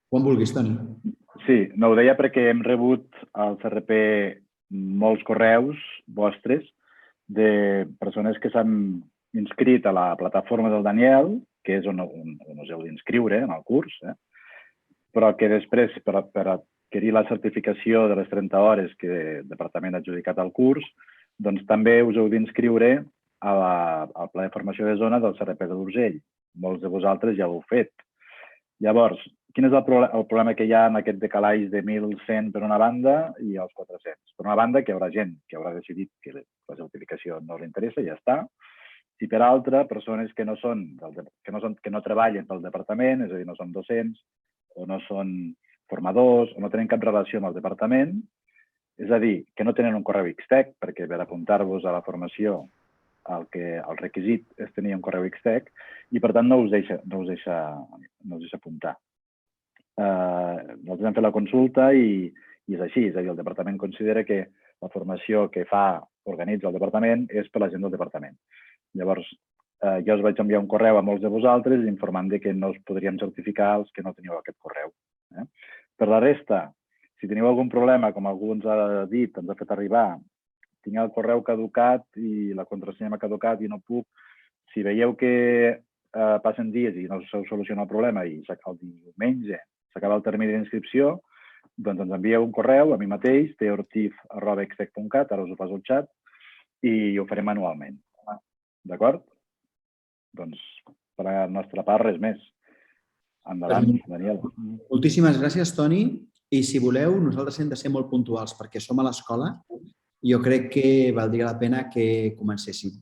Quan vulguis, Toni. Sí, no, ho deia perquè hem rebut al CRP molts correus vostres de persones que s'han inscrit a la plataforma del Daniel, que és on us heu d'inscriure en el curs, però que després, per adquirir la certificació de les 30 hores que el departament ha adjudicat al curs, doncs també us heu d'inscriure al pla de formació de zona del CRP de l'Urgell. Molts de vosaltres ja ho heu fet. Llavors, quin és el problema que hi ha en aquest decalatge de 1.100 per una banda i els 400? Per una banda, que hi haurà gent que haurà decidit que la certificació no li interessa i ja està. I per altra, persones que no treballen pel departament, és a dir, no són docents, o no són formadors, o no tenen cap relació amb el departament, és a dir, que no tenen un correu Xtec, perquè per apuntar-vos a la formació el requisit és tenir un correu Xtec, i per tant no us deixa apuntar. Nosaltres hem fet la consulta i és així, és a dir, el departament considera que la formació que organitza el departament és per la gent del departament. Llavors, jo us vaig enviar un correu a molts de vosaltres informant que no us podríem certificar els que no teniu aquest correu. Per la resta, si teniu algun problema, com algú ens ha dit, ens ha fet arribar, tinc el correu caducat i la contrasenya m'ha caducat i no puc, si veieu que passen dies i no s'ha solucionat el problema i el diumenge s'acaba el termini d'inscripció, doncs ens envieu un correu a mi mateix, teortif@xtec.cat, ara us ho passo al xat, i ho farem manualment. D'acord? Doncs per la nostra part res més. Endavant, Daniel. Moltíssimes gràcies, Toni. I si voleu, nosaltres hem de ser molt puntuals perquè som a l'escola. Jo crec que valdria la pena que comencéssim.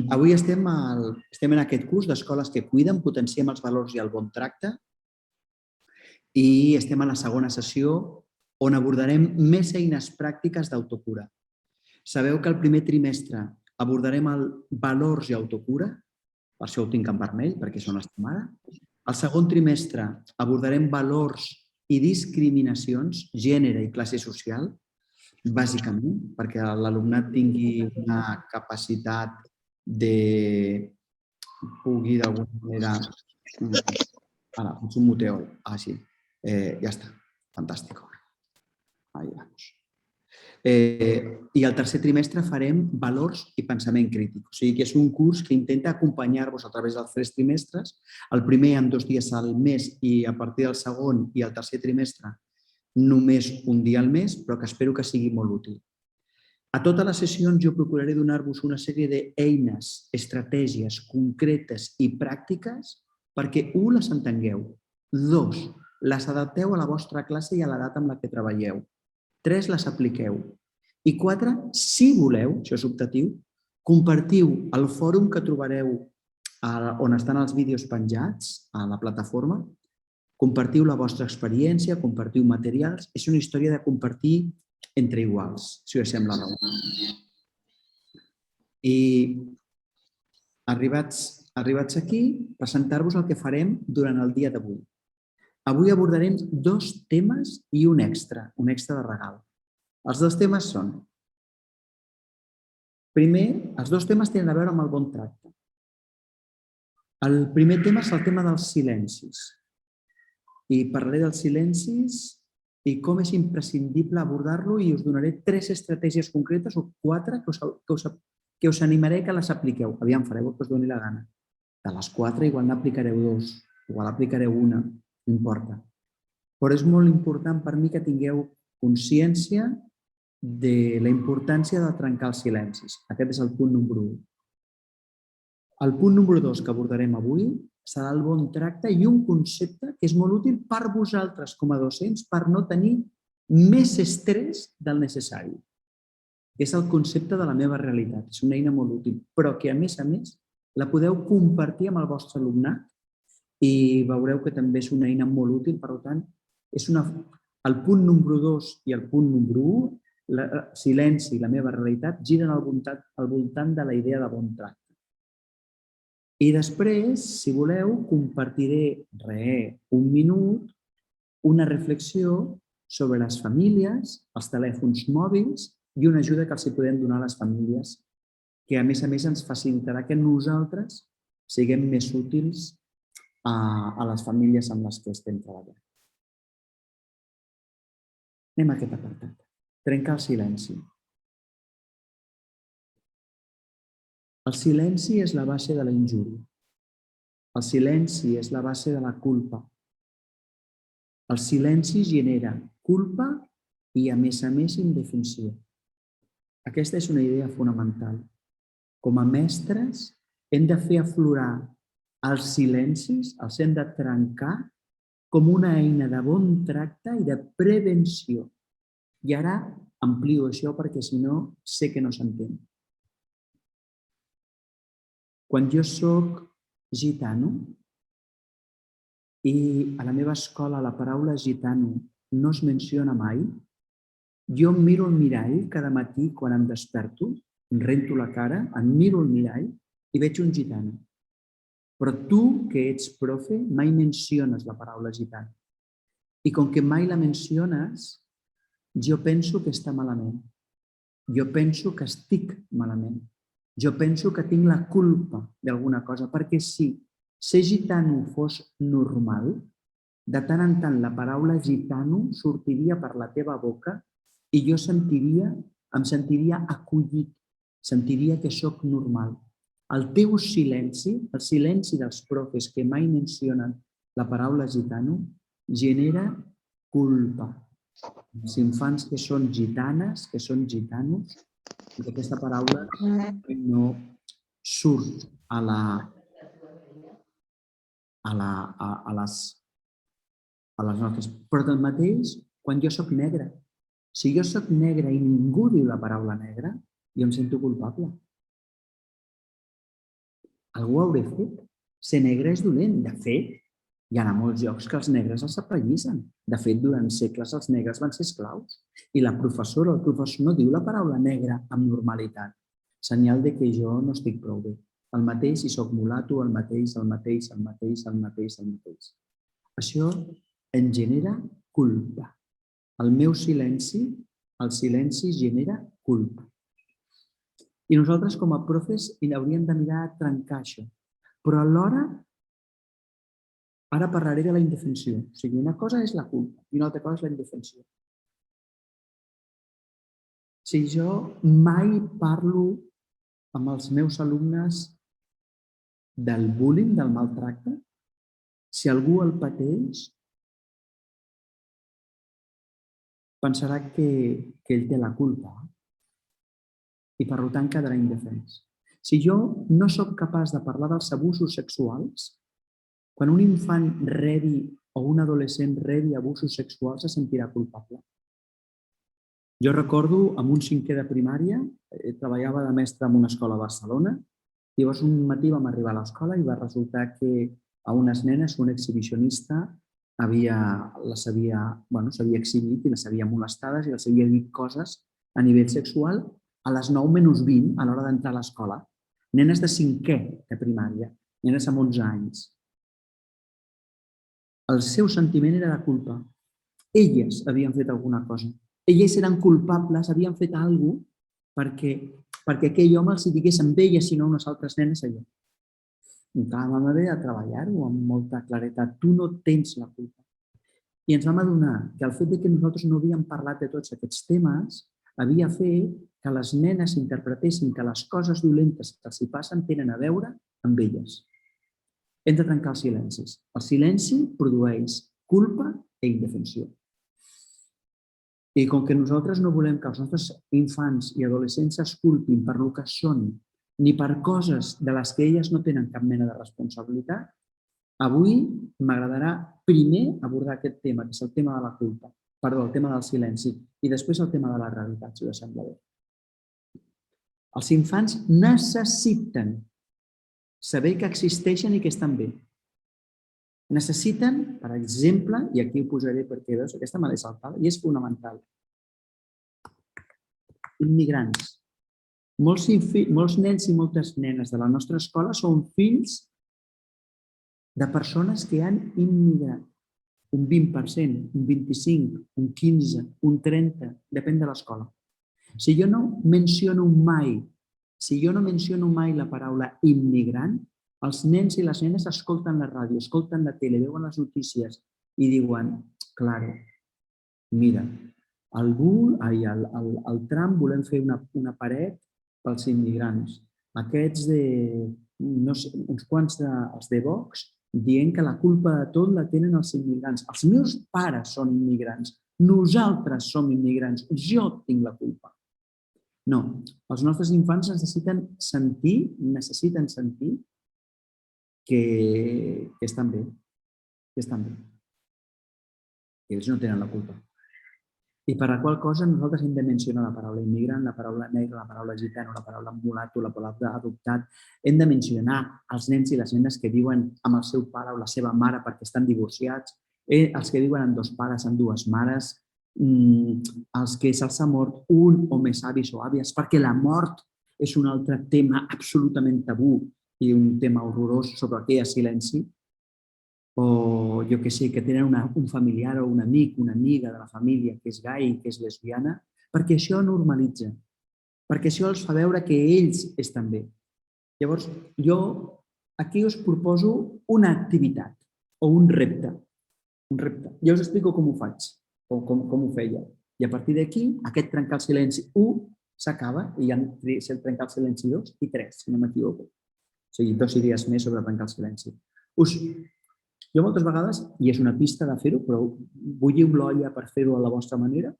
Avui estem en aquest curs d'Escoles que cuiden, potenciem els valors i el bon tracte, i estem a la segona sessió on abordarem més eines pràctiques d'autocura. Sabeu que el primer trimestre abordarem el valors i autocura, per això ho tinc en vermell, perquè són estem ara. El segon trimestre abordarem valors i discriminacions, gènere i classe social, bàsicament, perquè l'alumnat tingui una capacitat de pugui d'alguna manera... Ara, faig un muteo. Sí. Ja està. Fantàstic. Ahí vamos. I el tercer trimestre farem valors i pensament crític. O sigui que és un curs que intenta acompanyar-vos a través dels 3 trimestres. El primer amb 2 dies al mes i a partir del segon i el tercer trimestre només un dia al mes, però que espero que sigui molt útil. A totes les sessions jo procuraré donar-vos una sèrie d'eines, estratègies concretes i pràctiques perquè, 1, les entengueu, 2, les adapteu a la vostra classe i a l'edat amb la que treballeu, 3, les apliqueu i 4, si voleu, això és optatiu, compartiu el fòrum que trobareu on estan els vídeos penjats a la plataforma, compartiu la vostra experiència, compartiu materials. És una història de compartir entre iguals, si us sembla. I arribats aquí, presentar-vos el que farem durant el dia d'avui. Avui abordarem 2 temes i un extra de regal. Els 2 temes són... Primer, els 2 temes tenen a veure amb el bon tracte. El primer tema és el tema dels silencis. I parlaré dels silencis i com és imprescindible abordar-lo i us donaré 3 estratègies concretes o 4 que us animaré que les apliqueu. Aviam, fareu el que us doni la gana. De les 4 igual n'aplicareu 2, igual aplicareu 1, no importa. Però és molt important per mi que tingueu consciència de la importància de trencar els silencis. Aquest és el punt número 1. El punt número 2 que abordarem avui serà el bon tracte i un concepte que és molt útil per vosaltres com a docents per no tenir més estrès del necessari. És el concepte de la meva realitat. És una eina molt útil, però que a més la podeu compartir amb el vostre alumnat i veureu que també és una eina molt útil. Per tant, el punt número 2 i el punt número 1, el silenci i la meva realitat, giren al voltant de la idea de bon tracte. I després, si voleu, compartiré un minut, una reflexió sobre les famílies, els telèfons mòbils i una ajuda que els podem donar a les famílies, que a més ens facilitarà que nosaltres siguem més útils a les famílies amb les que estem treballant. Anem a aquest apartat. Trencar el silenci. El silenci és la base de la injúria. El silenci és la base de la culpa. El silenci genera culpa i, a més, indefensió. Aquesta és una idea fonamental. Com a mestres, hem de fer aflorar els silencis, els hem de trencar com una eina de bon tracte i de prevenció. I ara amplio això perquè, si no, sé que no s'entén. Quan jo soc gitano i a la meva escola la paraula gitano no es menciona mai, jo em miro al mirall cada matí quan em desperto, em rento la cara, em miro al mirall i veig un gitano. Però tu, que ets profe, mai menciones la paraula gitano. I com que mai la menciones, jo penso que està malament. Jo penso que estic malament. Jo penso que tinc la culpa d'alguna cosa, perquè si ser gitano fos normal, de tant en tant la paraula gitano sortiria per la teva boca i jo em sentiria acollit, sentiria que sóc normal. El teu silenci, el silenci dels profes que mai mencionen la paraula gitano, genera culpa. Els infants que són gitanes, que són gitanos, i aquesta paraula no surt a les nostres. Però tanmateix, quan jo soc negre, si jo soc negre i ningú diu la paraula negra, jo em sento culpable. Algú ho hauré fet. Ser negre és dolent. De fet, hi ha molts llocs que els negres els apallissen. De fet, durant segles els negres van ser esclaus. I la professora o el professor no diu la paraula negra amb normalitat. Senyal de que jo no estic prou bé. El mateix, si soc mulato, el mateix. Això em genera culpa. El meu silenci, el silenci genera culpa. I nosaltres, com a profes, hauríem de mirar a trencar això. Però alhora, ara parlaré de la indefensió. O sigui, una cosa és la culpa i una altra cosa és la indefensió. Si jo mai parlo amb els meus alumnes del bullying, del maltracte, si algú el pateix, pensarà que ell té la culpa i, per tant, quedarà indefens. Si jo no sóc capaç de parlar dels abusos sexuals, quan un infant rebi o un adolescent rebi abusos sexuals, se sentirà culpable. Jo recordo, en un 5è de primària, treballava de mestre en una escola a Barcelona, i llavors un matí vam arribar a l'escola i va resultar que a unes nenes, un exhibicionista, s'havia exhibit i les havia molestades i les havia dit coses a nivell sexual a les 9:20 a l'hora d'entrar a l'escola. Nenes de 5è de primària, nenes amb 11 anys. El seu sentiment era de culpa. Elles havien fet alguna cosa. Elles eren culpables, havien fet alguna cosa perquè aquell home els digués amb elles, sinó unes altres nenes allà. I clar, vam haver de treballar-ho amb molta claretat. Tu no tens la culpa. I ens vam adonar que el fet que nosaltres no havíem parlat de tots aquests temes havia fet que les nenes interpretessin que les coses dolentes que els hi passen tenen a veure amb elles. Hem de trencar els silencis. El silenci produeix culpa i indefensió. I com que nosaltres no volem que els nostres infants i adolescents es culpin per el que són ni per coses de les que elles no tenen cap mena de responsabilitat, avui m'agradarà primer abordar aquest tema, que és el tema de la culpa, el tema del silenci, i després el tema de la realitat, si us sembla bé. Els infants necessiten saber que existeixen i que estan bé. Necessiten, per exemple, i aquí ho posaré perquè veus, aquesta me l'he saltada, i és fonamental, immigrants. Molts nens i moltes nenes de la nostra escola són fills de persones que han immigrat. Un 20%, un 25%, un 15%, un 30%, depèn de l'escola. Si jo no menciono mai la paraula immigrant, Els nens i les nenes escolten la ràdio, escolten la tele, veuen les notícies i diuen, claro, mira, al tram volem fer una paret pels immigrants. Aquests no sé, uns quants dels de Vox dient que la culpa de tot la tenen els immigrants. Els meus pares són immigrants, nosaltres som immigrants, jo tinc la culpa. No, els nostres infants necessiten sentir que estan bé, que estan bé. Ells no tenen la culpa. I per la qual cosa nosaltres hem de mencionar la paraula immigrant, la paraula negre, la paraula gitano, la paraula mulato, la paraula adoptat. Hem de mencionar els nens i les nenes que viuen amb el seu pare o la seva mare perquè estan divorciats, els que viuen amb dos pares, amb dues mares, els que se'ls ha mort un o més avis o àvies, perquè la mort és un altre tema absolutament tabú i un tema horrorós sobre el que hi ha silenci, o jo què sé, que tenen un familiar o un amic, una amiga de la família que és gai, que és lesbiana, perquè això normalitza, perquè això els fa veure que ells estan bé. Llavors, jo aquí us proposo una activitat o un repte. Ja us explico com ho faig, o com ho feia. I a partir d'aquí, aquest trencar el silenci 1 s'acaba i hi ha el trencar el silenci 2 i 3, si no m'equivoco. O sigui, 2 idees més sobre trencar el silenci. Jo moltes vegades, i és una pista de fer-ho, però bulliu l'olla per fer-ho a la vostra manera.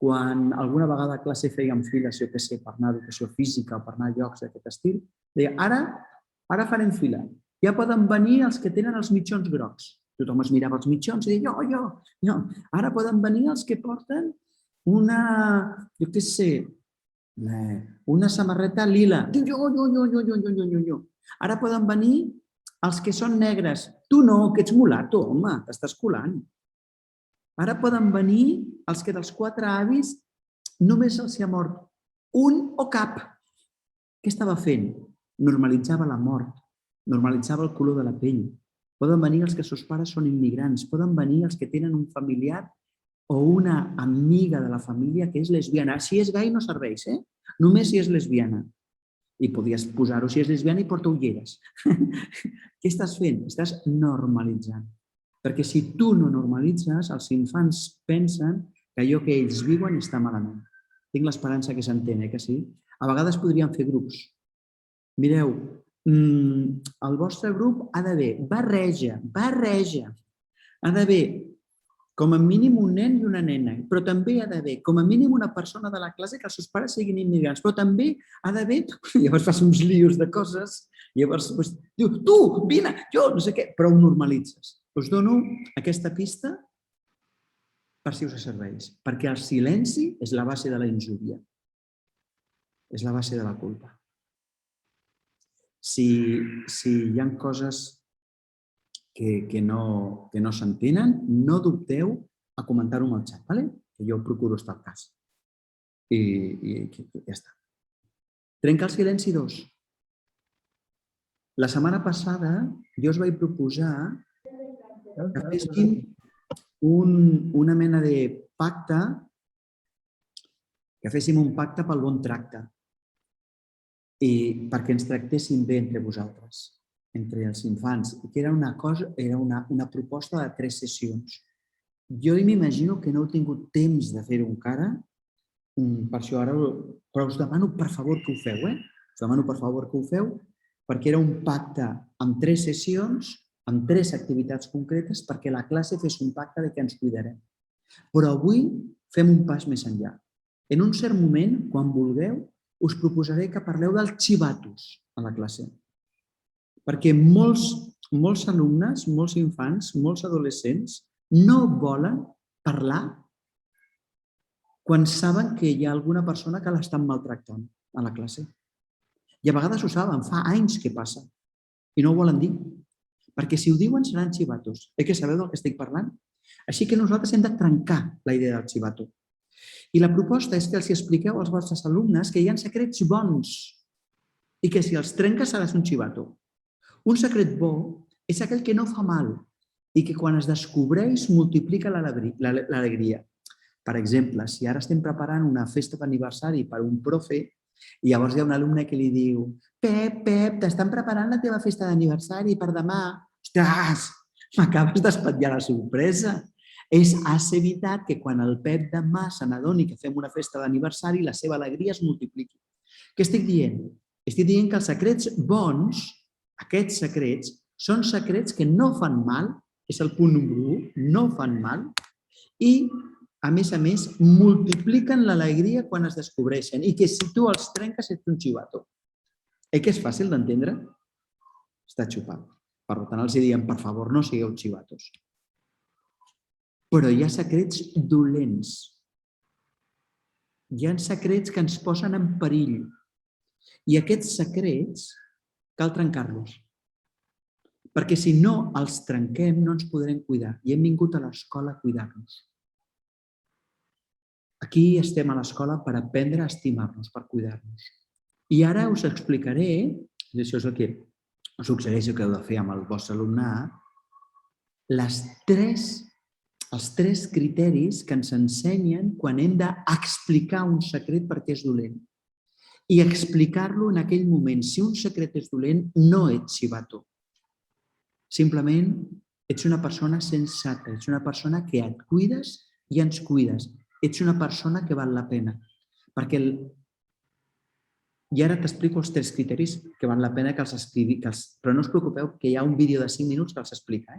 Quan alguna vegada a classe fèiem files, jo què sé, per anar a educació física o per anar a llocs d'aquest estil, deia, ara farem fila. Ja poden venir els que tenen els mitjons grocs. Tothom es mirava els mitjons i deia, jo. Ara poden venir els que porten jo què sé, una samarreta lila. Jo. Ara poden venir els que són negres. Tu no, que ets mulato, home, t'estàs colant. Ara poden venir els que dels 4 avis només els hi ha mort un o cap. Què estava fent? Normalitzava la mort, normalitzava el color de la pell. Poden venir els que els seus pares són immigrants, poden venir els que tenen un familiar o una amiga de la família que és lesbiana. Si és gai no serveix, només si és lesbiana. I podies posar-ho si és lesbiana i porta ulleres. Què estàs fent? Estàs normalitzant. Perquè si tu no normalitzes, els infants pensen que allò que ells viuen està malament. Tinc l'esperança que s'entén, que sí? A vegades podríem fer grups. Mireu, el vostre grup ha d'haver barreja. Ha d'haver com a mínim un nen i una nena, però també ha d'haver com a mínim una persona de la classe que els seus pares siguin immigrants, però també ha d'haver, llavors fas uns lios de coses, llavors diu, tu, vine, jo, no sé què, però ho normalitzes. Us dono aquesta pista per si us serveix, perquè el silenci és la base de la injúria, és la base de la culpa. Si hi ha coses que no s'entenen, no dubteu a comentar-ho al xat, que jo procuro estar al cas. I ja està. Trencar el silenci 2. La setmana passada jo us vaig proposar que féssim una mena de pacte, un pacte pel bon tracte i perquè ens tractéssim bé entre vosaltres, entre els infants, que era una proposta de 3 sessions. Jo m'imagino que no heu tingut temps de fer-ho encara, per això ara, però us demano per favor que ho feu, Us demano per favor que ho feu, perquè era un pacte amb 3 sessions, amb 3 activitats concretes, perquè la classe fes un pacte de que ens cuidarem. Però avui fem un pas més enllà. En un cert moment, quan vulgueu, us proposaré que parleu dels xivatos a la classe. Perquè molts alumnes, molts infants, molts adolescents no volen parlar quan saben que hi ha alguna persona que l'estan maltractant a la classe. I a vegades ho saben, fa anys que passa i no ho volen dir. Perquè si ho diuen seran xivatos. Que sabeu del que estic parlant? Així que nosaltres hem de trencar la idea del xivato. I la proposta és que els expliqueu als vostres alumnes que hi ha secrets bons i que si els trenques seràs un xivato. Un secret bo és aquell que no fa mal i que quan es descobreix multiplica l'alegria. Per exemple, si ara estem preparant una festa d'aniversari per un profe I llavors hi ha un alumne que li diu: Pep, t'estan preparant la teva festa d'aniversari per demà. Ostres, m'acabes d'espatllar la sorpresa. Has evitat que quan el Pep demà se n'adoni que fem una festa d'aniversari, la seva alegria es multipliqui. Què estic dient? Estic dient que els secrets bons, aquests secrets, són secrets que no fan mal, és el punt número 1, no fan mal, i, a més, multipliquen l'alegria quan es descobreixen i que si tu els trenques ets un xivato. Que és fàcil d'entendre? Està xupat. Per tant, els diem, per favor, no sigueu xivatos. Però hi ha secrets dolents. Hi ha secrets que ens posen en perill. I aquests secrets cal trencar-los. Perquè si no els trenquem no ens podrem cuidar. I hem vingut a l'escola a cuidar-nos. Aquí estem a l'escola per aprendre a estimar-nos, per cuidar-nos. I ara us explicaré, i això és el que us suggereixo que heu de fer amb el vostre alumnat, els tres criteris que ens ensenyen quan hem d'explicar un secret perquè és dolent. I explicar-lo en aquell moment. Si un secret és dolent, no ets xivato. Simplement ets una persona sensata, ets una persona que et cuides i ens cuides. Ets una persona que val la pena. Perquè i ara t'explico els 3 criteris que val la pena que els escrivi, però no us preocupeu que hi ha un vídeo de 5 minuts que els explica.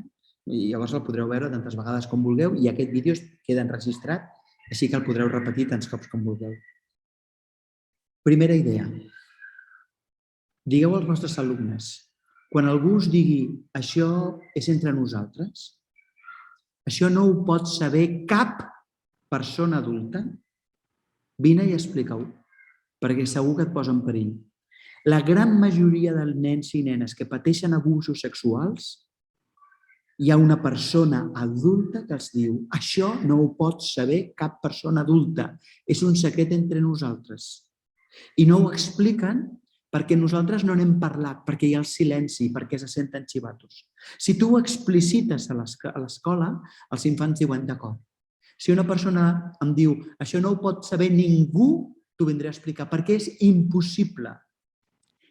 I llavors el podreu veure tantes vegades com vulgueu i aquest vídeo queda enregistrat, així que el podreu repetir tants cops com vulgueu. Primera idea. Digueu als vostres alumnes, quan algú us digui això és entre nosaltres, això no ho pot saber cap persona adulta, vine i explica-ho, perquè segur que et posa en perill. La gran majoria dels nens i nenes que pateixen abusos sexuals, hi ha una persona adulta que els diu això no ho pot saber cap persona adulta, és un secret entre nosaltres. I no ho expliquen perquè nosaltres no n'hem parlat, perquè hi ha el silenci, perquè se senten xivatos. Si tu ho explicites a l'escola, els infants diuen d'acord. Si una persona em diu això no ho pot saber ningú, t'ho vindré a explicar, perquè és impossible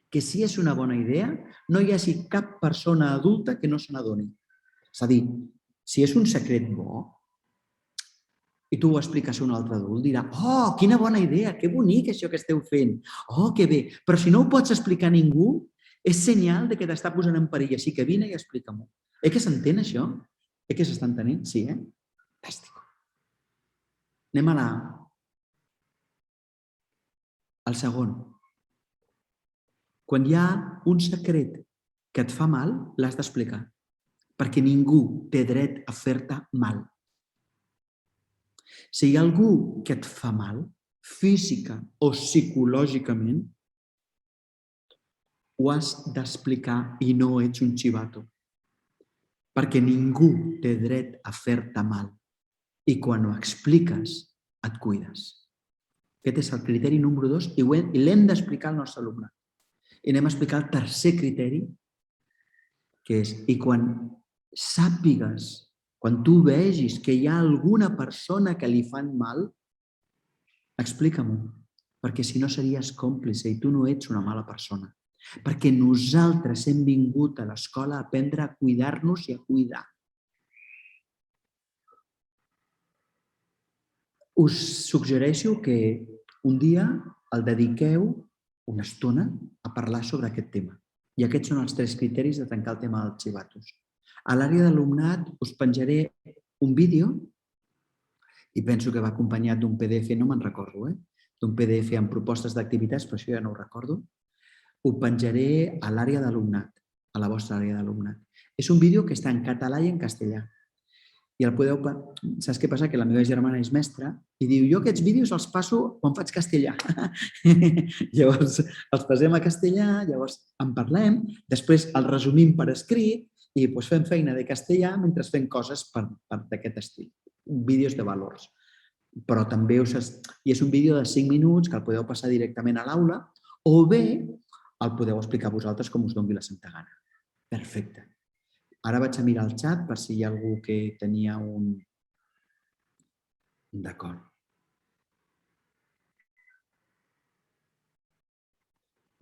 que si és una bona idea no hi hagi cap persona adulta que no se n'adoni. És a dir, si és un secret bo i tu ho expliques a un altre adult, dirà oh, quina bona idea, que bonic això que esteu fent, oh, que bé. Però si no ho pots explicar a ningú, és senyal de que t'està posant en perill, així que vine i explica-m'ho. Que s'entén això? Que s'està entenent? Sí, Fantàstic. Anem a el segon. Quan hi ha un secret que et fa mal, l'has d'explicar, perquè ningú té dret a fer-te mal. Si hi ha algú que et fa mal, física o psicològicament, ho has d'explicar i no ets un xivato, perquè ningú té dret a fer-te mal i quan ho expliques et cuides. Aquest és el criteri número 2 i l'hem d'explicar al nostre alumne. I anem a explicar el tercer criteri, que és, i quan sàpigues, quan tu vegis que hi ha alguna persona que li fan mal, explica-m'ho, perquè si no series còmplice i tu no ets una mala persona. Perquè nosaltres hem vingut a l'escola a aprendre a cuidar-nos i a cuidar. Us suggereixo que un dia el dediqueu una estona a parlar sobre aquest tema. I aquests són els 3 criteris de tancar el tema dels xivatos. A l'àrea d'alumnat us penjaré un vídeo i penso que va acompanyat d'un PDF, no me'n recordo, d'un PDF amb propostes d'activitats, però això ja no ho recordo. Ho penjaré a l'àrea d'alumnat, a la vostra àrea d'alumnat. És un vídeo que està en català i en castellà. I el podeu... Saps què passa? Que la meva germana és mestra i diu, jo aquests vídeos els passo quan faig castellà. Llavors, els passem a castellà, llavors en parlem, després els resumim per escrit i fem feina de castellà mentre fem coses d'aquest estil. Vídeos de valors. Però també i és un vídeo de 5 minuts que el podeu passar directament a l'aula o bé el podeu explicar vosaltres com us doni la santa gana. Perfecte. Ara vaig a mirar el xat per si hi ha algú que tenia un... D'acord.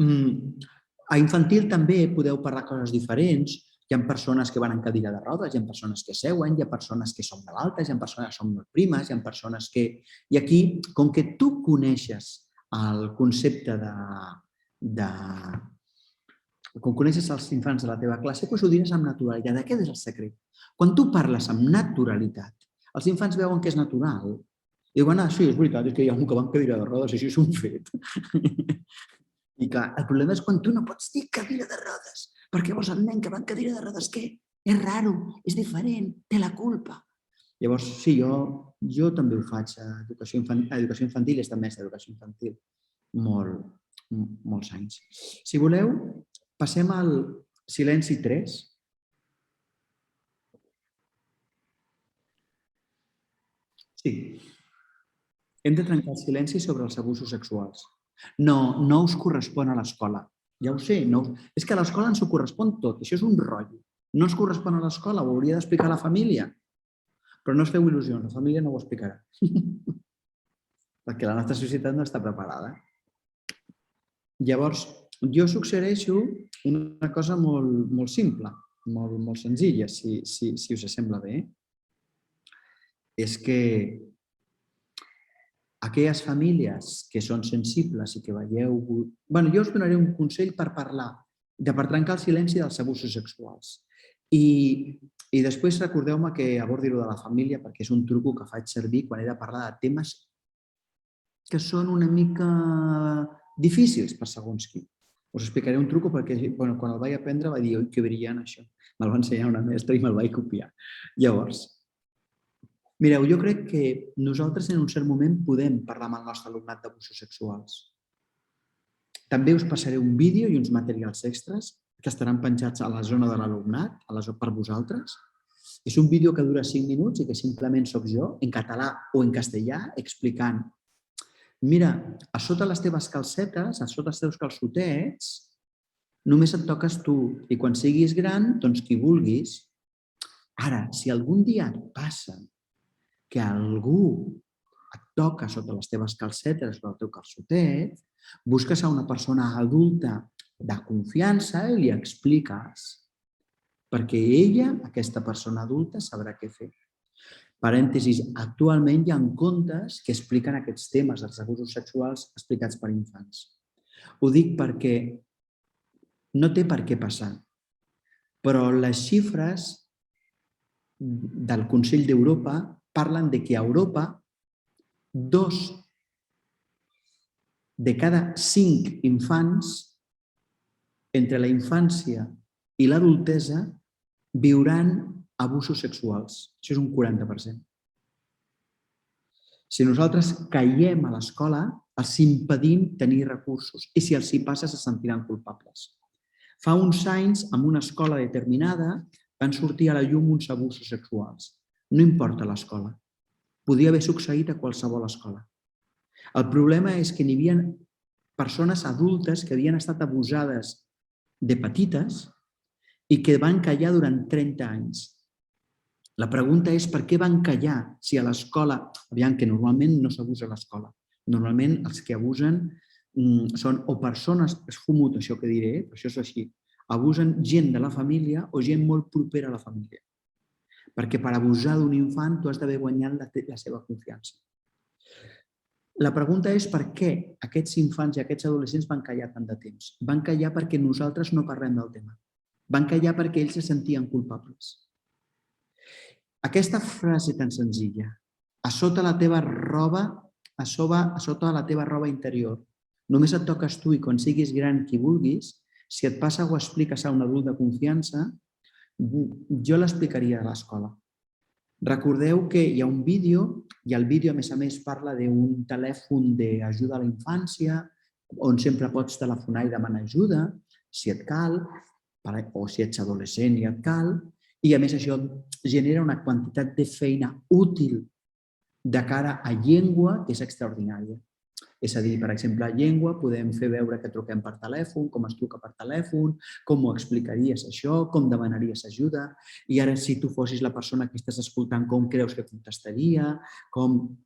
A infantil també podeu parlar coses diferents. Hi ha persones que van en cadira de rodes, hi ha persones que seuen, hi ha persones que són molt altes, hi ha persones que són molt primes, hi ha persones que... I aquí, com que tu coneixes el concepte com coneixes els infants de la teva classe, doncs ho diràs amb naturalitat. Aquest és el secret. Quan tu parles amb naturalitat, els infants veuen que és natural. I diuen, sí, és veritat, és que hi ha un que va en cadira de rodes, això és un fet. I clar, el problema és quan tu no pots dir cadira de rodes, perquè llavors el nen que va en cadira de rodes, què? És raro, és diferent, té la culpa. Llavors, sí, jo també ho faig a educació infantil, és també d'educació infantil molts anys. Si voleu, passem al silenci 3. Sí. Hem de trencar el silenci sobre els abusos sexuals. No us correspon a l'escola. Ja ho sé, és que a l'escola ens ho correspon tot. Això és un rotllo. No ens correspon a l'escola, ho hauria d'explicar la família. Però no us feu il·lusions, la família no ho explicarà. Perquè la nostra societat no està preparada. Llavors, jo suggereixo una cosa molt simple, molt senzilla, si us sembla bé. És que aquelles famílies que són sensibles i que veieu... Jo us donaré un consell per parlar, per trencar el silenci dels abusos sexuals. I després recordeu-me que abordi-ho de la família, perquè és un truco que faig servir quan he de parlar de temes que són una mica difícils per segons qui. Us explicaré un truco perquè quan el vaig aprendre va dir, oi, que brillant això. Me'l va ensenyar una mestra i me'l vaig copiar. Llavors, mireu, jo crec que nosaltres en un cert moment podem parlar amb el nostre alumnat d'abusos sexuals. També us passaré un vídeo i uns materials extras que estaran penjats a la zona de l'alumnat, per vosaltres. És un vídeo que dura 5 minuts i que simplement soc jo, en català o en castellà, explicant mira, a sota les teves calcetes, a sota els teus calçotets, només et toques tu i quan siguis gran, doncs qui vulguis. Ara, si algun dia et passa que algú et toca sota les teves calcetes o el teu calçotet, busques a una persona adulta de confiança i li expliques perquè ella, aquesta persona adulta, sabrà què fer. Parèntesis, actualment hi ha contes que expliquen aquests temes dels abusos sexuals explicats per infants. Ho dic perquè no té per què passar, però les xifres del Consell d'Europa parlen de que a Europa 2 de cada 5 infants entre la infància i l'adultesa viuran abusos sexuals. Això és un 40%. Si nosaltres caiem a l'escola, els impedim tenir recursos i si els hi passa se sentiran culpables. Fa uns anys, en una escola determinada, van sortir a la llum uns abusos sexuals. No importa l'escola. Podia haver succeït a qualsevol escola. El problema és que n'hi havia persones adultes que havien estat abusades de petites i que van callar durant 30 anys. La pregunta és per què van callar si a l'escola... Aviam, que normalment no s'abusa a l'escola. Normalment els que abusen són o persones... És fumut això que diré, però això és així. Abusen gent de la família o gent molt propera a la família. Perquè per abusar d'un infant tu has d'haver guanyat la seva confiança. La pregunta és per què aquests infants i aquests adolescents van callar tant de temps. Van callar perquè nosaltres no parlem del tema. Van callar perquè ells se sentien culpables. Aquesta frase tan senzilla, a sota la teva roba, a sota la teva roba interior, només et toques tu i quan siguis gran qui vulguis, si et passa ho expliques a un adult de confiança, jo l'explicaria a l'escola. Recordeu que hi ha un vídeo i el vídeo a més parla d'un telèfon d'ajuda a la infància on sempre pots telefonar i demanar ajuda si et cal o si ets adolescent i et cal i a més això genera una quantitat de feina útil de cara a llengua que és extraordinària. És a dir, per exemple, a llengua podem fer veure que truquem per telèfon, com es truca per telèfon, com ho explicaries això, com demanaries ajuda, i ara si tu fossis la persona que estàs escoltant, com creus que contestaria, com...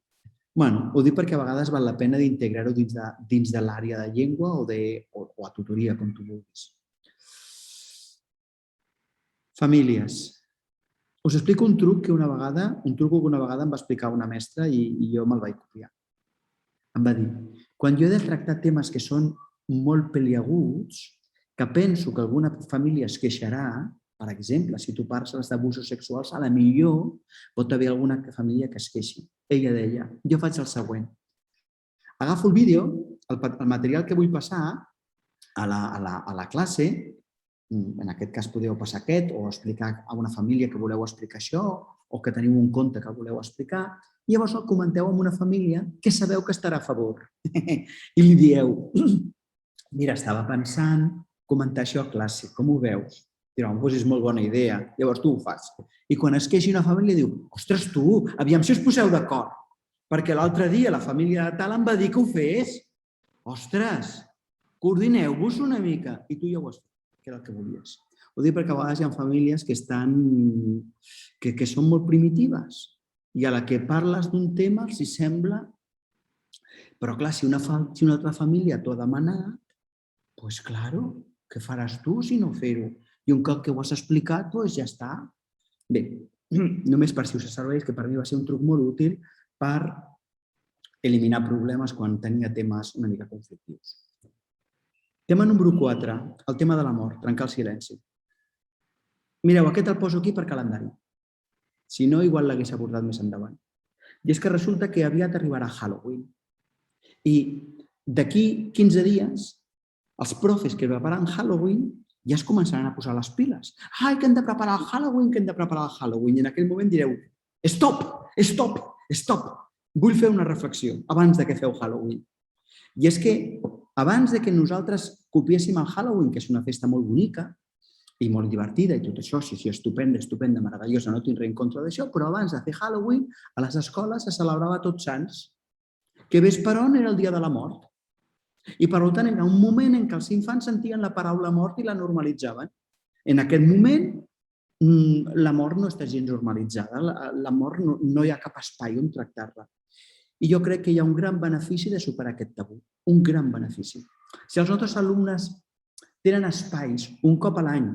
Bueno, ho dic perquè a vegades val la pena d'integrar-ho dins de l'àrea de llengua o a tutoria, com tu vulguis. Famílies. Us explico un truc que una vegada em va explicar una mestra i jo me'l vaig copiar. Em va dir, quan jo he de tractar temes que són molt peliaguts, que penso que alguna família es queixarà, per exemple, si tu parles d'abusos sexuals, a la millor pot haver alguna família que es queixi. Ella deia, jo faig el següent. Agafo el vídeo, el material que vull passar a la classe, en aquest cas podeu passar aquest o explicar a una família que voleu explicar això o que teniu un conte que voleu explicar, i llavors el comenteu amb una família que sabeu que estarà a favor. I li dieu, mira, estava pensant comentar això a classe, com ho veus? Dirà, doncs és molt bona idea, llavors tu ho fas. I quan es queixi una família diu, ostres tu, aviam si us poseu d'acord, perquè l'altre dia la família de tal em va dir que ho fes. Ostres, coordineu-vos una mica. I tu ja ho has fet, que era el que volies. Ho dic perquè a vegades hi ha famílies que són molt primitives i a la que parles d'un tema els sembla... Però clar, si una altra família t'ho ha demanat, doncs claro, què faràs tu si no fer-ho? I un cop que ho has explicat, doncs ja està. Bé, només per si us serveix, que per mi va ser un truc molt útil per eliminar problemes quan tenia temes una mica conflictius. Tema número 4, el tema de la mort, trencar el silenci. Mireu, aquest el poso aquí per calendari. Si no, igual l'hagués abordat més endavant. I és que resulta que aviat arribarà Halloween. I d'aquí 15 dies, els profes que preparen Halloween ja es començaran a posar les piles. Ai, que hem de preparar el Halloween, que hem de preparar el Halloween. I en aquell moment direu, stop, stop, stop. Vull fer una reflexió abans de que feu Halloween. I és que abans de que nosaltres copiéssim el Halloween, que és una festa molt bonica i molt divertida i tot això, sí, estupenda, meravellosa, no tinc res en contra d'això, però abans de fer Halloween, a les escoles se celebrava Tots Sants, que ves per on era el dia de la mort. I per tant era un moment en què els infants sentien la paraula mort i la normalitzaven. En aquest moment la mort no està gens normalitzada, la mort no hi ha cap espai on tractar-la. I jo crec que hi ha un gran benefici de superar aquest tabú, un gran benefici. Si els nostres alumnes tenen espais un cop a l'any,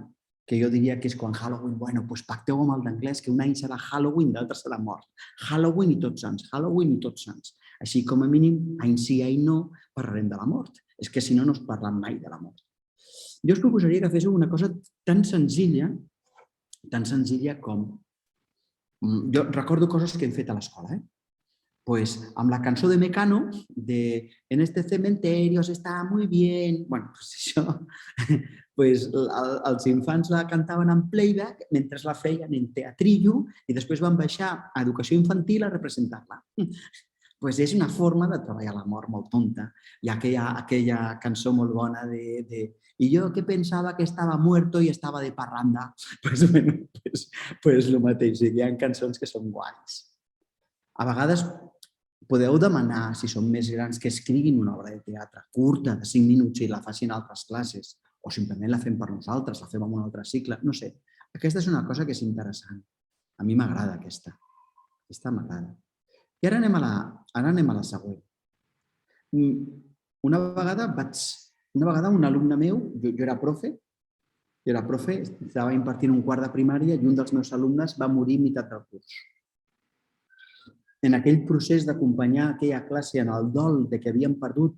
que jo diria que és quan Halloween, doncs pacteu amb el d'anglès, que un any serà Halloween, l'altre serà mort. Halloween i Tots Sants, Halloween i Tots Sants. Així, com a mínim, any sí, any no, parlarem de la mort. És que si no, no es parla mai de la mort. Jo us proposaria que féssiu una cosa tan senzilla com... Jo recordo coses que hem fet a l'escola, Pues amb la cançó de Mecano, de En este cementerio se está muy bien... Bueno, pues això... Pues els infants la cantaven en playback mentre la feien en teatrillo i després van baixar a educació infantil a representar-la. Pues és una forma de treballar la mort molt tonta. Hi ha aquella cançó molt bona de i jo que pensava que estava muerto i estava de parranda. Pues el mateix. Hi ha cançons que són guais. A vegades podeu demanar, si són més grans, que escriguin una obra de teatre curta, de 5 minuts, i la facin a altres classes, o simplement la fem per nosaltres, la fem en un altre cicle, no sé. Aquesta és una cosa que és interessant. A mi m'agrada aquesta. Aquesta m'agrada. I ara anem a la següent. Una vegada un alumne meu, jo era profe, estava impartint un quart de primària i un dels meus alumnes va morir a meitat del curs. En aquell procés d'acompanyar aquella classe en el dol de que havien perdut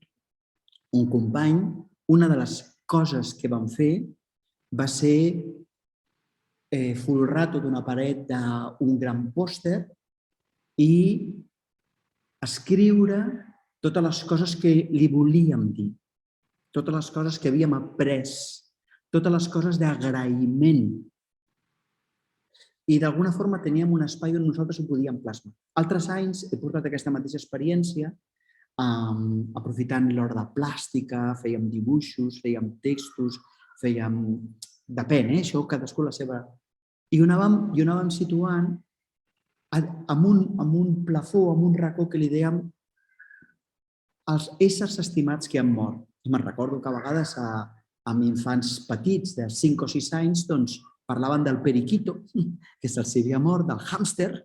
un company, una de les coses que vam fer va ser folrar tota una paret d'un gran pòster i escriure totes les coses que li volíem dir, totes les coses que havíem après, totes les coses d'agraïment. I d'alguna forma teníem un espai on nosaltres ho podíem plasmar. Altres anys he portat aquesta mateixa experiència aprofitant l'hora de plàstica, fèiem dibuixos, fèiem textos, fèiem... Depèn, això cadascú la seva... I ho anàvem situant amb un plafó, amb un racó que li dèiem els éssers estimats que han mort. Me'n recordo que a vegades amb infants petits de 5 o 6 anys doncs parlaven del periquito, que se'ls havia mort, del hàmster,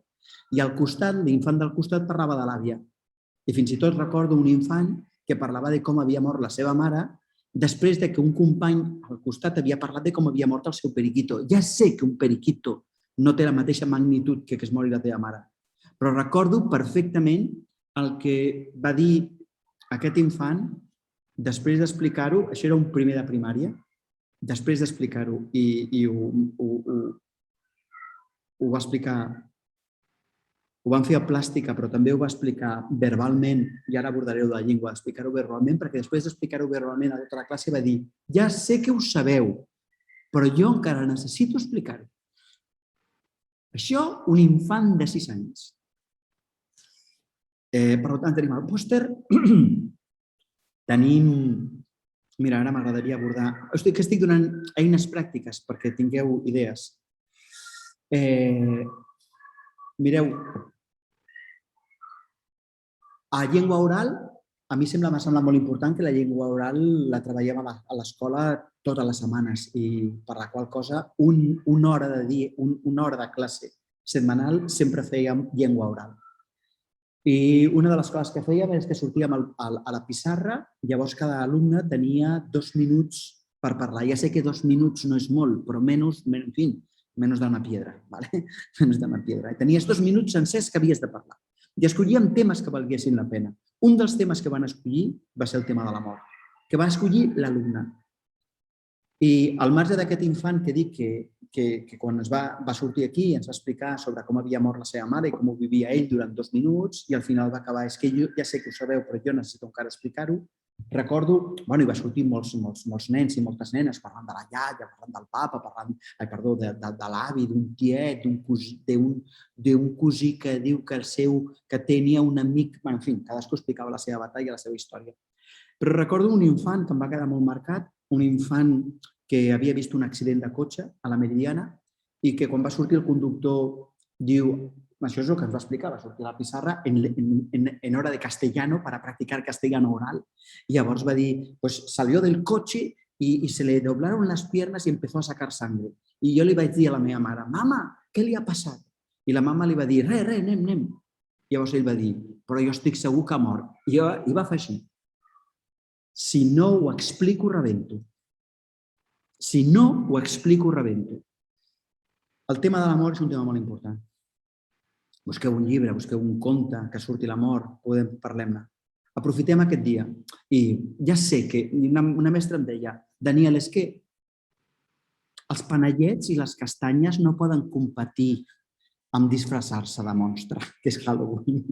i al costat, l'infant del costat parlava de l'àvia. I fins i tot recordo un infant que parlava de com havia mort la seva mare després de que un company al costat havia parlat de com havia mort el seu periquito. Ja sé que un periquito no té la mateixa magnitud que es mori la teva mare, però recordo perfectament el que va dir aquest infant després d'explicar-ho. Això era un primer de primària, després d'explicar-ho i ho va explicar, ho van fer a plàstica, però també ho va explicar verbalment, i ara abordaré la llengua, explicar-ho verbalment, perquè després d'explicar-ho verbalment a tota la classe va dir: ja sé que ho sabeu, però jo encara necessito explicar-ho. Això, un infant de 6 anys. Per tant, tenim el pòster, tenim... Mira, ara m'agradaria abordar... Estic donant eines pràctiques perquè tingueu idees. Mireu, a llengua oral, a mi m'ha semblat molt important que la llengua oral la treballem a l'escola totes les setmanes i per la qual cosa una hora de classe setmanal sempre fèiem llengua oral. I una de les coses que fèiem és que sortíem a la pissarra, llavors cada alumne tenia 2 minuts per parlar. Ja sé que 2 minuts no és molt, però menos d'una piedra. Menos d'una piedra. Tenies 2 minuts sencers que havies de parlar. I escollíem temes que valguessin la pena. Un dels temes que van escollir va ser el tema de la mort, que va escollir l'alumne. I al marge d'aquest infant que dic que quan va sortir aquí ens va explicar sobre com havia mort la seva mare i com ho vivia ell durant 2 minuts i al final va acabar, és que jo ja sé que ho sabeu, però jo necessito encara explicar-ho. Recordo, i va sortir molts nens i moltes nenes parlant de la iaia, parlant del papa, parlant de l'avi, d'un tiet, d'un cosí que diu que tenia un amic... En fi, cadascú explicava la seva batalla, la seva història. Però recordo un infant que em va quedar molt marcat, un infant que havia vist un accident de cotxe a la Meridiana i que quan va sortir el conductor diu... Això és el que ens va explicar, va sortir a la pissarra en hora de castellano para practicar castellano oral. Y llavors va dir, salió del coche y se le doblaron las piernas y empezó a sacar sangre. I jo li vaig dir a la meva mare, mama, què li ha passat? I la mama li va dir, res, anem. Llavors ell va dir, però jo estic segur que ha mort. I va fer així. Si no ho explico, rebento. Si no ho explico, rebento. El tema de la mort és un tema molt important. Busqueu un llibre, busqueu un conte, que surti la mort, parlem-ne. Aprofitem aquest dia. I ja sé que una mestra em deia, Daniel, és que els panellets i les castanyes no poden competir amb disfressar-se de monstre, que és Halloween.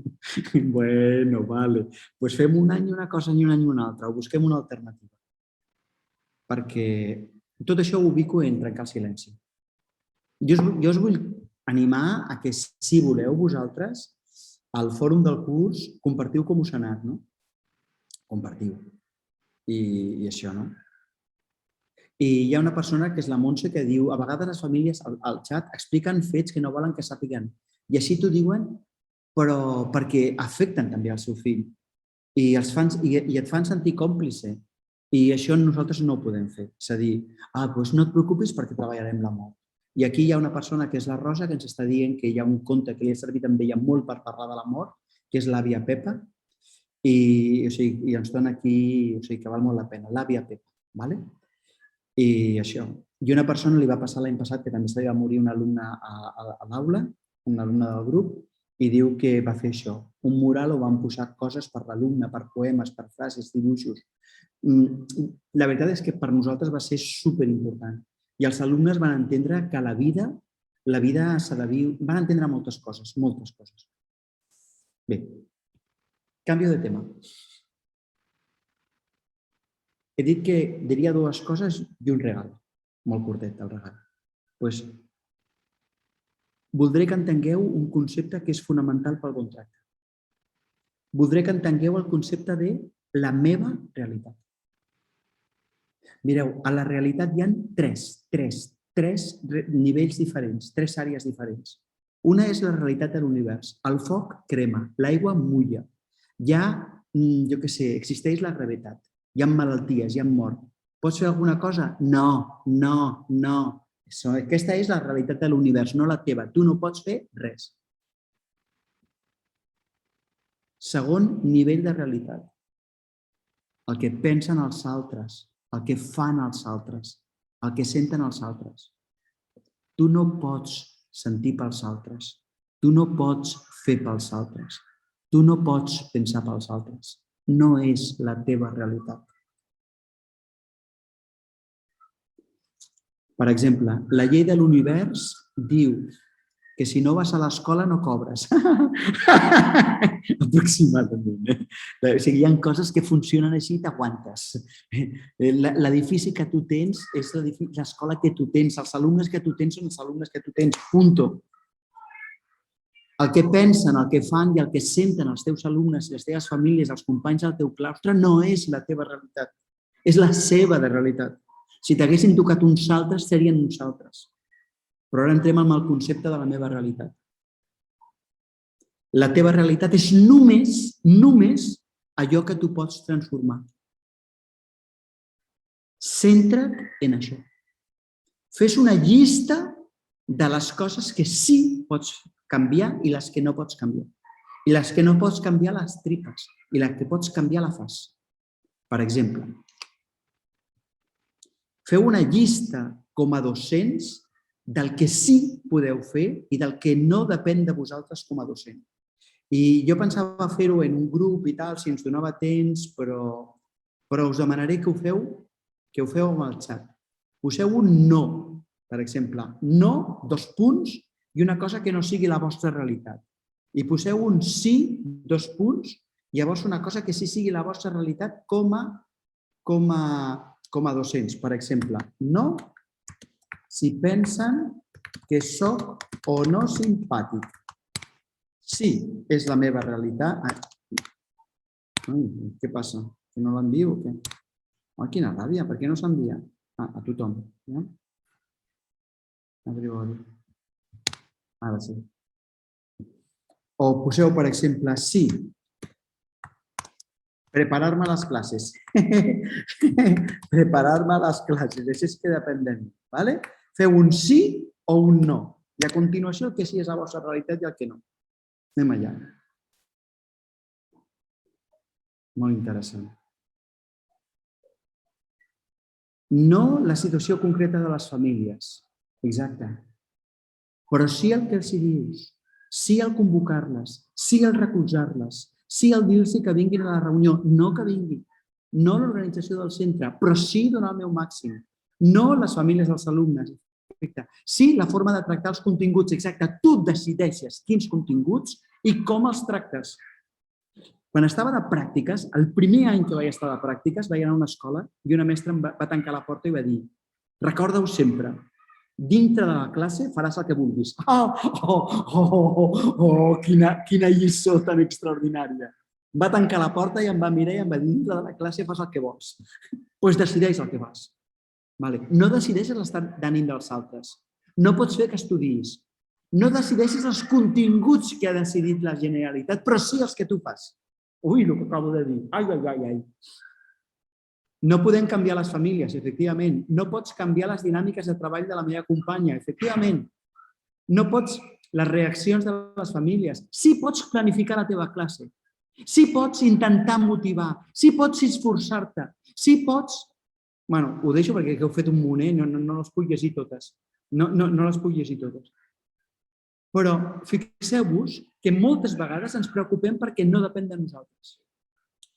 Bueno, vale. Doncs fem un any una cosa i un any una altra, o busquem una alternativa. Perquè tot això ho ubico en trencar el silenci. Jo us vull animar a que, si voleu vosaltres, al fòrum del curs, compartiu com us ha anat, no? Compartiu. I això, no? I hi ha una persona que és la Montse que diu a vegades les famílies al xat expliquen fets que no volen que sàpiguen. I així t'ho diuen, però perquè afecten també el seu fill. I et fan sentir còmplice. I això nosaltres no ho podem fer. És a dir, doncs no et preocupis perquè treballarem la mort. I aquí hi ha una persona que és la Rosa que ens està dient que hi ha un conte que li ha servit amb ella molt per parlar de la mort, que és l'àvia Pepa, i ens dona aquí, que val molt la pena, l'àvia Pepa, ¿vale? I això. I una persona li va passar l'any passat que també se li va morir una alumna a l'aula, una alumna del grup, i diu que va fer això. Un mural on van posar coses per l'alumne, per poemes, per frases, dibuixos. La veritat és que per nosaltres va ser superimportant. I els alumnes van entendre que la vida s'ha de viure... Van entendre moltes coses, moltes coses. Bé, canvio de tema. He dit que diria 2 coses i un regal. Molt curtet, el regal. Doncs voldré que entengueu un concepte que és fonamental pel bon tracte. Voldré que entengueu el concepte de la meva realitat. Mireu, a la realitat hi ha tres nivells diferents, 3 àrees diferents. Una és la realitat de l'univers. El foc crema, l'aigua mulla. Hi ha, existeix la gravetat. Hi ha malalties, hi ha mort. Pots fer alguna cosa? No. Aquesta és la realitat de l'univers, no la teva. Tu no pots fer res. Segon nivell de realitat. El que pensen els altres, el que fan els altres, el que senten els altres. Tu no pots sentir pels altres. Tu no pots fer pels altres. Tu no pots pensar pels altres. No és la teva realitat. Per exemple, la llei de l'univers diu que si no vas a l'escola no cobres. Aproximadament. O sigui, hi ha coses que funcionen així i t'aguantes. L'edifici que tu tens és l'escola que tu tens. Els alumnes que tu tens són els alumnes que tu tens. Punto. El que pensen, el que fan i el que senten els teus alumnes, les teves famílies, els companys del teu claustre no és la teva realitat. És la seva de realitat. Si t'haguessin tocat uns altres, serien uns altres. Però ara entrem amb el concepte de la meva realitat. La teva realitat és només allò que tu pots transformar. Centra't en això. Fes una llista de les coses que sí pots canviar i les que no pots canviar. I les que no pots canviar les tripes. I les que pots canviar la fas. Per exemple, feu una llista com a docents del que sí podeu fer i del que no depèn de vosaltres com a docent. I jo pensava fer-ho en un grup i tal, si ens donava temps, però us demanaré que ho feu amb el xat. Poseu un no, per exemple. No, 2 punts, i una cosa que no sigui la vostra realitat. I poseu un sí, 2 punts, llavors una cosa que sí sigui la vostra realitat com a docents. Per exemple, no si pensen que soc o no simpàtic. Sí, és la meva realitat. Què passa? Que no l'envio o què? Quina ràbia, per què no s'envia? A tothom. Ara sí. O poseu, per exemple, sí. Preparar-me a les classes. Preparar-me a les classes. Això és que depèn de mi. Feu un sí o un no. I a continuació el que sí és la vostra realitat i el que no. Anem allà. Molt interessant. No la situació concreta de les famílies. Exacte. Però sí el que els dius. Sí el convocar-les. Sí el recolzar-les. Sí el dir-los que vinguin a la reunió. No que vinguin. No l'organització del centre, però sí donar el meu màxim. No les famílies dels alumnes. Sí la forma de tractar els continguts. Exacte. Tu decideixes quins continguts i com els tractes. Quan estava de pràctiques, el primer any que vaig estar de pràctiques, vaig anar a una escola i una mestra em va tancar la porta i va dir: recorda-ho sempre, dintre de la classe faràs el que vulguis. Quina lliçó tan extraordinària. Va tancar la porta i em va mirar i em va dir: dintre de la classe fas el que vols. Doncs decideix el que fas. No decideixes l'estat d'ànim dels altres. No pots fer que estudiïs. No decideixes els continguts que ha decidit la Generalitat, però sí els que tu fas. Ui, el que acabo de dir. Ai. No podem canviar les famílies, efectivament. No pots canviar les dinàmiques de treball de la meva companya, efectivament. No pots les reaccions de les famílies. Sí pots planificar la teva classe. Sí pots intentar motivar. Sí pots esforçar-te. Sí pots... Bueno, ho deixo perquè heu fet un munt, no les puc llegir totes. No les puc llegir totes. Però fixeu-vos que moltes vegades ens preocupem perquè no depèn de nosaltres.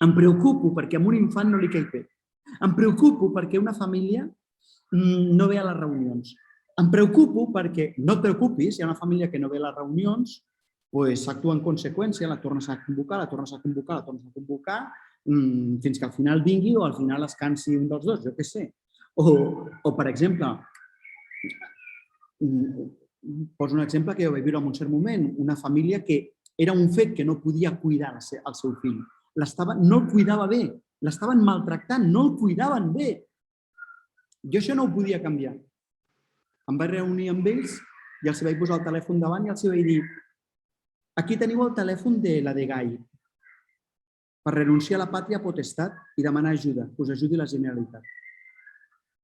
Em preocupo perquè a un infant no li caic bé. Em preocupo perquè una família no ve a les reunions. Em preocupo perquè, no et preocupis, hi ha una família que no ve a les reunions, doncs actua en conseqüència, la tornes a convocar, fins que al final vingui o al final es cansi un dels dos, jo què sé. O per exemple, poso un exemple que jo vaig viure en un cert moment, una família que era un fet que no podia cuidar el seu fill. No el cuidava bé, l'estaven maltractant, no el cuidaven bé. Jo això no ho podia canviar. Em vaig reunir amb ells i els vaig posar el telèfon davant i els vaig dir: aquí teniu el telèfon de la DGAI per renunciar a la pàtria potestat i demanar ajuda, us ajudi la Generalitat.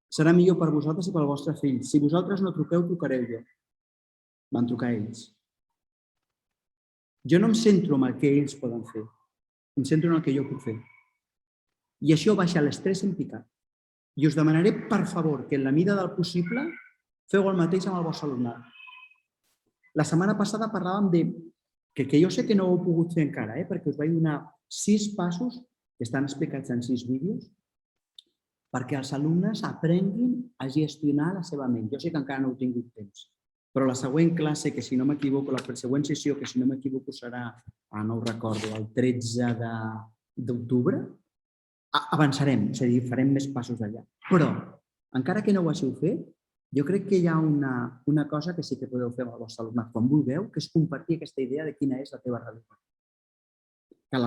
Serà millor per vosaltres i pel vostre fill. Si vosaltres no truqueu, trucareu jo. Van trucar ells. Jo no em centro en el que ells poden fer. em centro en el que jo puc fer. I això baixa l'estrès en picat. I us demanaré, per favor, que en la mida del possible feu el mateix amb el vostre alumnat. La setmana passada parlàvem de que jo sé que no ho heu pogut fer encara, perquè us vaig donar 6 passos que estan explicats en 6 vídeos perquè els alumnes aprenguin a gestionar la seva ment. Jo sé que encara no heu tingut temps, però la següent classe, que si no m'equivoco, la següent sessió, que si no m'equivoco serà, no ho recordo, el 13 d'octubre, avançarem, és a dir, farem més passos allà. Però, encara que no ho hàgiu fet, jo crec que hi ha una cosa que sí que podeu fer amb el vostre alumnat quan vulgueu, que és compartir aquesta idea de quina és la teva realitat. Que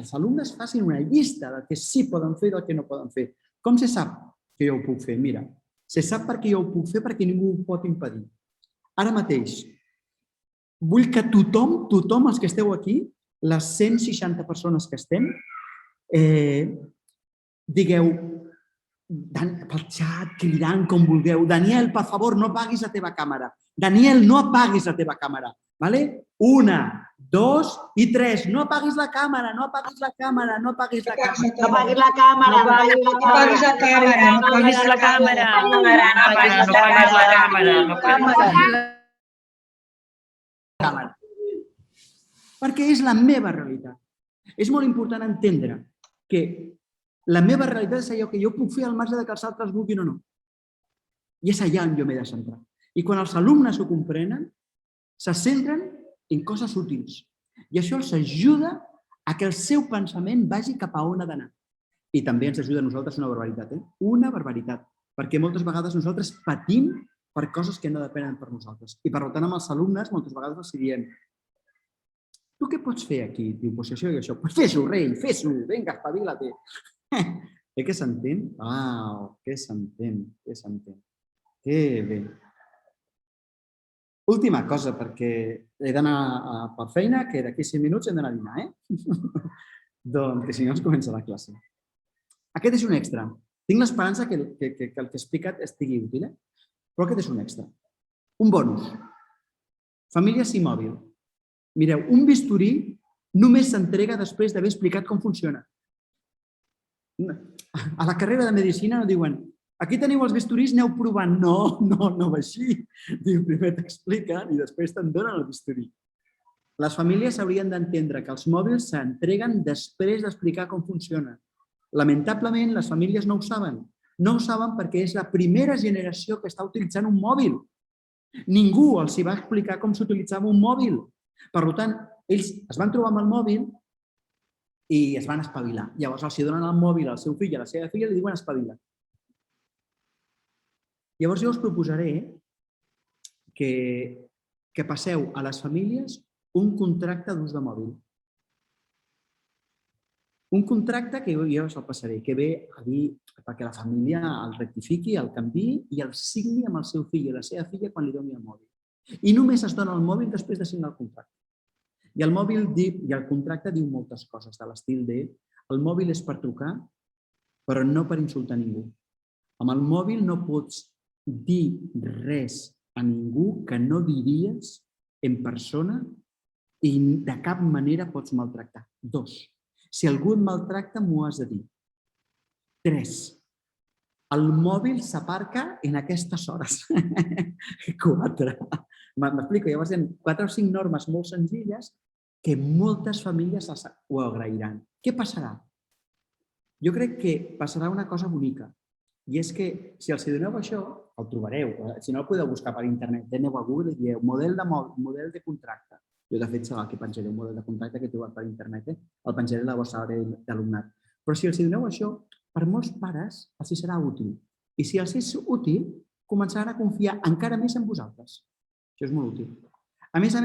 els alumnes facin una llista del que sí poden fer i del que no poden fer. Com se sap que jo ho puc fer? Mira, se sap perquè jo ho puc fer perquè ningú ho pot impedir. Ara mateix, vull que tothom els que esteu aquí, les 160 persones que estem, digueu pel xat, cridant com vulgueu, Daniel, per favor, no apaguis la teva càmera. Daniel, no apaguis la teva càmera. 1, 2 i 3. No apaguis la càmera, no apaguis la càmera, no apaguis la càmera. No apaguis la càmera, no apaguis la càmera, no apaguis la càmera, no apaguis la càmera. Perquè és la meva realitat. És molt important entendre que la meva realitat és allò que jo puc fer al marge que els altres vulguin o no. I és allà on jo m'he de centrar. I quan els alumnes ho comprenen, se centren en coses útils. I això els ajuda a que el seu pensament vagi cap a on ha d'anar. I també ens ajuda a nosaltres una barbaritat. Una barbaritat. Perquè moltes vegades nosaltres patim per coses que no depenen per nosaltres. I per tant, amb els alumnes, moltes vegades els diem: tu què pots fer aquí? Diu, doncs això i això. Pues fes-ho, rei, fes-ho. Vinga, espavila-te. Què s'entén? Què s'entén, què s'entén. Que bé. Última cosa, perquè he d'anar per feina, que d'aquí 5 minuts hem d'anar a dinar, Doncs, que si no ens comença la classe. Aquest és un extra. Tinc l'esperança que el que he explicat estigui útil, però aquest és un extra. Un bonus. Famílies i mòbil. Mireu, un bisturí només s'entrega després d'haver explicat com funciona. A la carrera de Medicina no diuen: aquí teniu els bisturís, aneu provant. No va així. Diu, primer t'expliquen i després te'n donen el bisturí. Les famílies haurien d'entendre que els mòbils s'entreguen després d'explicar com funciona. Lamentablement, les famílies no ho saben. No ho saben perquè és la primera generació que està utilitzant un mòbil. Ningú els va explicar com s'utilitzava un mòbil. Per tant, ells es van trobar amb el mòbil i es van espavilar. Llavors els donen el mòbil al seu fill i a la seva filla i li diuen espavila. Llavors jo us proposaré que passeu a les famílies un contracte d'ús de mòbil. Un contracte que jo us el passaré, que ve a dir perquè la família el rectifiqui, el canviï i el signi amb el seu fill i la seva filla quan li doni el mòbil. I només es dona el mòbil després de signar el contracte. I el contracte diu moltes coses, de l'estil de: el mòbil és per trucar, però no per insultar ningú. Amb el mòbil no pots dir res a ningú que no diries en persona i de cap manera pots maltractar. 2. Si algú et maltracta, m'ho has de dir. 3. El mòbil s'aparca en aquestes hores. 4. M'explico, llavors hi ha 4 o 5 normes molt senzilles que moltes famílies ho agrairan. Què passarà? Jo crec que passarà una cosa bonica. I és que si els doneu això, el trobareu. Si no, el podeu buscar per internet. Aneu a Google i dieu model de contracte. Jo, de fet, serà el que penjaré, un model de contracte que he trobat per internet. El penjaré a la vostra àrea d'alumnat. Però si els doneu això, per molts pares els serà útil. I si els és útil, començaran a confiar encara més en vosaltres. Això és molt útil. A més,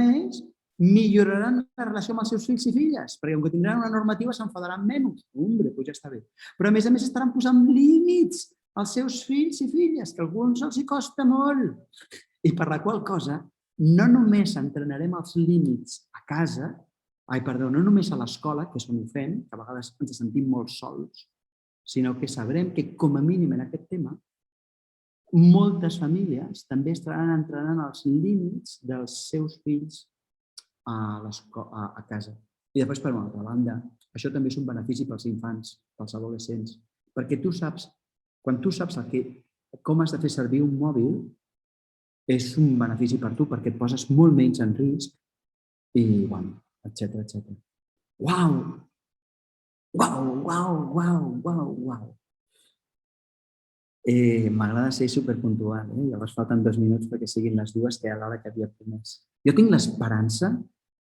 milloraran la relació amb els seus fills i filles, perquè com que tindran una normativa s'enfadaran menys. Hombre, doncs ja està bé. Però a més estaran posant límits als seus fills i filles, que a alguns els costa molt. I per la qual cosa, no només entrenarem els límits a casa, no només a l'escola, que és on ho fem, que a vegades ens sentim molt sols, sinó que sabrem que, com a mínim en aquest tema, moltes famílies també estaran entrenant els límits dels seus fills a casa. I després, per una altra banda, això també és un benefici pels infants, pels adolescents, perquè tu saps, quan tu saps com has de fer servir un mòbil, és un benefici per tu, perquè et poses molt menys en risc i, bueno, etcètera, etcètera. Uau! Uau, uau, uau, uau, uau. M'agrada ser superpuntual, llavors falten 2 minuts perquè siguin les 2, que era l'hora que havia promès. Jo tinc l'esperança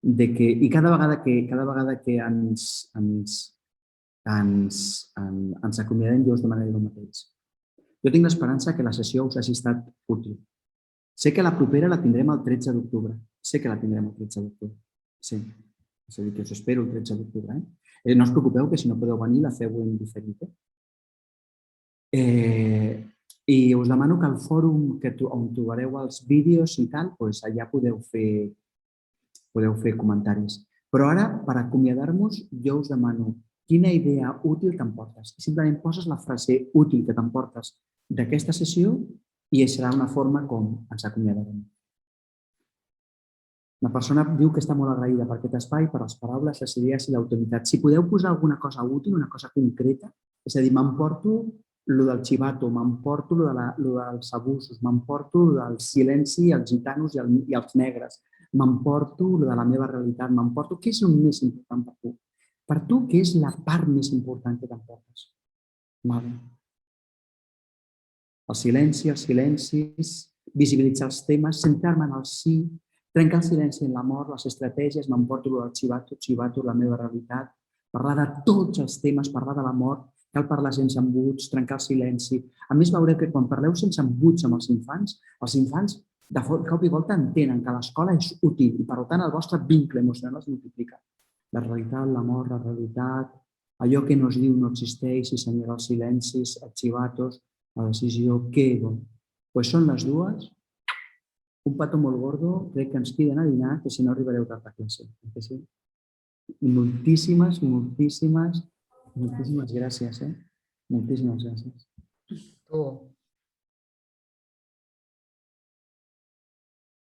de que, i cada vegada que ens acomiadem, jo us demanaré el mateix. Jo tinc l'esperança que la sessió us hagi estat útil. Sé que la propera la tindrem el 13 d'octubre. Sé que la tindrem el 13 d'octubre. Sí. És a dir, que us espero el 13 d'octubre. No us preocupeu que si no podeu venir la feu en diferit. I us demano que al fòrum on trobareu els vídeos i tal, allà podeu fer comentaris. Però ara, per acomiadar-nos, jo us demano quina idea útil t'emportes. Simplement poses la frase útil que t'emportes d'aquesta sessió i serà una forma com ens acomiadarem. La persona diu que està molt agraïda per aquest espai, per les paraules, les idees i l'autoritat. Si podeu posar alguna cosa útil, una cosa concreta, és a dir, m'emporto lo del xivato, m'emporto lo dels abusos, m'emporto lo del silenci, els gitanos i els negres, m'emporto lo de la meva realitat, m'emporto què és el més important per tu? Per tu, què és la part més important que t'emportes? Els silencis, visibilitzar els temes, centrar-me en el sí, trencar el silenci en l'amor, les estratègies, m'emporto lo del xivato, la meva realitat, parlar de tots els temes, parlar de l'amor, cal parlar sense embuts, trencar el silenci. A més, veureu que quan parleu sense embuts amb els infants de cop i volta entenen que l'escola és útil i, per tant, el vostre vincle emocional es multiplica. La realitat, l'amor, la realitat, allò que no es diu no existeix, i senyora els silencis, els xivatos, la decisió, què ego. Doncs són les dues. Un petó molt gordo, crec que ens criden a dinar, que si no arribareu tard a classe. Moltíssimes gràcies. Moltíssimes gràcies.